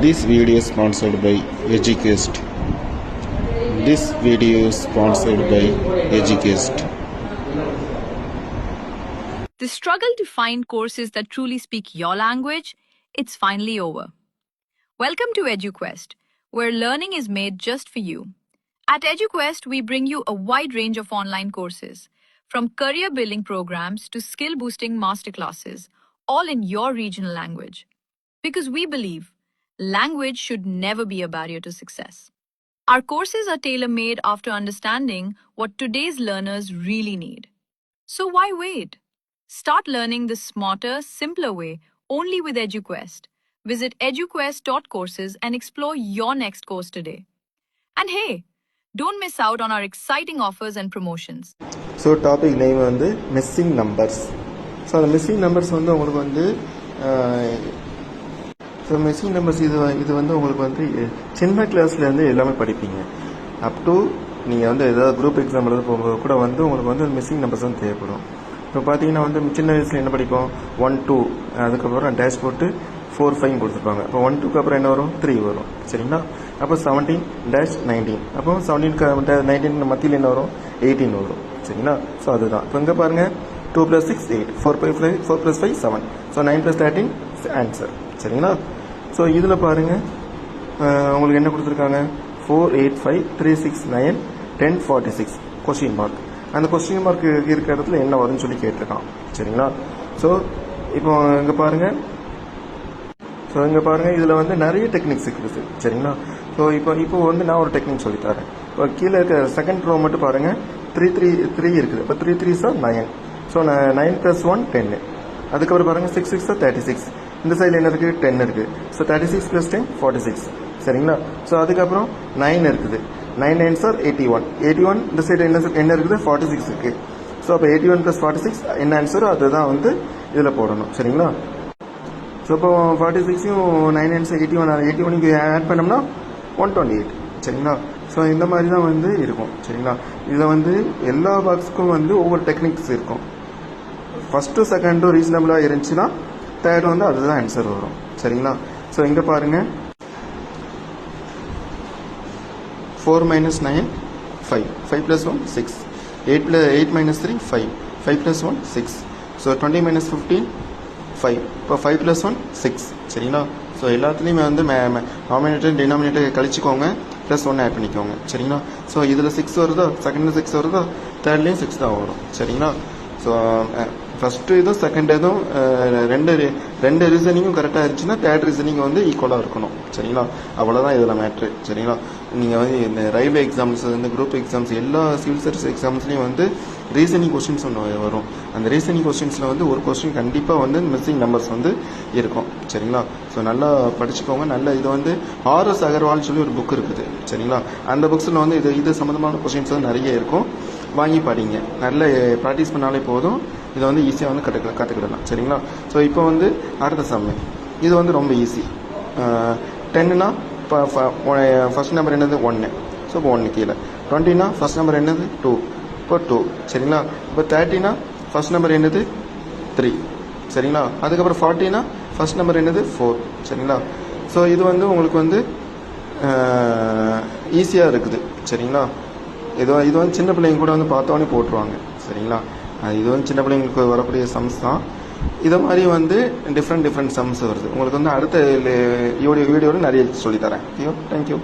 This video is sponsored by EduQuest. This video is sponsored by EduQuest. The struggle to find courses that truly speak your language, it's finally over. Welcome to EduQuest, where learning is made just for you. At EduQuest, we bring you a wide range of online courses, from career building programs to skill boosting masterclasses, all in your regional language. Because we believe language should never be a barrier to success. Our courses are tailor-made after understanding what today's learners really need. So why wait? Start learning the smarter, simpler way only with EduQuest. Visit eduquest.courses and explore your next course today. And hey, don't miss out on our exciting offers and promotions. So topic name வந்து missing numbers. So the missing numbers வந்து உங்களுக்கு வந்து so missing numbers இது வந்து உங்களுக்கு வந்து சின்ன கிளாஸ்லேருந்து எல்லாமே படிப்பீங்க. அப் டு நீங்கள் வந்து ஏதாவது குரூப் எக்ஸாம் எழுத போகும்போது கூட வந்து உங்களுக்கு வந்து மிஸ்ஸிங் நம்பர்ஸ் வந்து தேவைப்படும். இப்போ பார்த்தீங்கன்னா வந்து சின்ன வயசில் என்ன படிப்போம், 1 2 அதுக்கப்புறம் டேஷ் போட்டு 4 5 கொடுத்துருப்பாங்க. அப்போ 1 2க்கு அப்புறம் என்ன வரும், 3 வரும். சரிங்களா? அப்போ 17-19, அப்போ 17-19 மத்தியில் என்ன வரும், 18 வரும். சரிங்களா? ஸோ அதுதான். இப்போ இங்கே பாருங்கள், 2 + 6 8, 4 + 5 7, ஸோ 9 + 13 ஆன்சர். சரிங்களா? ஸோ இதில் பாருங்கள், உங்களுக்கு என்ன கொடுத்துருக்காங்க, 4 8 5 3 6 9 10 46 கொஸ்டின் மார்க். அந்த கொஸ்டின் மார்க் இருக்கிற இடத்துல என்ன வரும்னு சொல்லி கேட்டிருக்கான். சரிங்களா? ஸோ இப்போ இங்கே பாருங்கள், இதில் வந்து நிறைய டெக்னிக்ஸ் இருக்குது. சரிங்களா? ஸோ இப்போ வந்து நான் ஒரு டெக்னிக் சொல்லித்தரேன். இப்போ கீழே இருக்க செகண்ட் ரோ மட்டும் பாருங்கள், 3 இருக்குது. இப்போ 3 3s are 9. ஸோ 9 + 1 10. அதுக்கப்புறம் பாருங்கள், 6 6 are 36. இந்த சைடில் என்ன இருக்குது, 10 இருக்குது. ஸோ 36 + 10 46. சரிங்களா? ஸோ அதுக்கப்புறம் 9 இருக்குது. 9 9s are 81. 81 இந்த சைடு என்ன இருக்குது, 46 இருக்குது. ஸோ அப்போ 81 + 46 என்ன ஆன்சரோ அதுதான் வந்து இதில் போடணும். சரிங்களா? ஸோ இப்போ 46யும் 9 9s 81க்கு ஆட் பண்ணோம்னா 128. சரிங்களா? ஸோ இந்த மாதிரி தான் வந்து இருக்கும். சரிங்களா? இதில் வந்து எல்லா பாக்ஸுக்கும் வந்து ஒவ்வொரு டெக்னிக்ஸ் இருக்கும். ஃபஸ்ட்டு செகண்டும் ரீசனபிளாக இருந்துச்சுன்னா தேர்ட் வந்து அதுதான் ஆன்சர் வரும். சரிங்களா? ஸோ இங்கே பாருங்கள், 4 - 9 5, 5 + 1 6, 8 - 3 5, 5 + 1 6, ஸோ 20 - 15 5, இப்போ 5 + 1 6. சரிங்களா? ஸோ எல்லாத்துலேயுமே வந்து நாமினேட்டர் டினாமினேட்டர் கழிச்சிக்கோங்க, +1 ஆட் பண்ணிக்கோங்க. சரிங்களா? ஸோ இதில் 6 வருதோ, செகண்டில் 6 வருதோ, தேர்ட்லேயும் 6 தான் வரும். சரிங்களா? ஸோ ஃபஸ்ட்டு இதுவும் செகண்ட் இதுவும் ரெண்டு ரீசனிங்கும் கரெக்டாக இருந்துச்சுன்னா தேர்ட் ரீசனிங் வந்து ஈக்குவலாக இருக்கணும். சரிங்களா? அவ்வளோதான் இதில் மேட்ரு. சரிங்களா? நீங்கள் வந்து இந்த ரயில்வே எக்ஸாம்ஸ், இந்த குரூப் எக்ஸாம்ஸ், எல்லா சிவில் சர்வீஸ் எக்ஸாம்ஸ்லேயும் வந்து ரீசனிங் கொஸ்டின்ஸ் ஒன்று வரும். அந்த ரீசனிங் கொஸ்டின்ஸில் வந்து ஒரு கொஸ்டின் கண்டிப்பாக வந்து மிஸ்ஸிங் நம்பர்ஸ் வந்து இருக்கும். சரிங்களா? ஸோ நல்லா படிச்சுக்கோங்க. நல்ல இது வந்து RS அகர்வால்னு சொல்லி ஒரு புக் இருக்குது. சரிங்களா? அந்த புக்ஸில் வந்து இது சம்மந்தமான கொஸ்டின்ஸ் வந்து நிறைய இருக்கும். வாங்கி படிங்க. நல்ல ப்ராக்டிஸ் பண்ணாலே போதும். இதை வந்து ஈஸியாக வந்து கற்றுக்கிடலாம். சரிங்களா? ஸோ இப்போ வந்து அடுத்த சம்மு, இது வந்து ரொம்ப ஈஸி. 10னா ஃபஸ்ட் நம்பர் என்னது, 1. ஸோ இப்போ 1 கீழே. 20னா ஃபஸ்ட் நம்பர் என்னது, 2. இப்போ 2. சரிங்களா? இப்போ 30னா ஃபஸ்ட் நம்பர் என்னது, 3. சரிங்களா? அதுக்கப்புறம் 40னா ஃபஸ்ட் நம்பர் என்னது, 4. சரிங்களா? ஸோ இது வந்து உங்களுக்கு வந்து ஈஸியாக இருக்குது. சரிங்களா? இது வந்து சின்ன பிள்ளைங்க கூட வந்து பார்த்தோன்னே போட்டுருவாங்க. சரிங்களா? இது வந்து சின்ன பிள்ளைங்களுக்கு வரக்கூடிய சம்ஸ் தான். இதை மாதிரி வந்து டிஃப்ரெண்ட் சம்ஸ் வருது. உங்களுக்கு வந்து அடுத்த வீடியோவில் நிறைய சொல்லித்தரேன். Okay, thank you.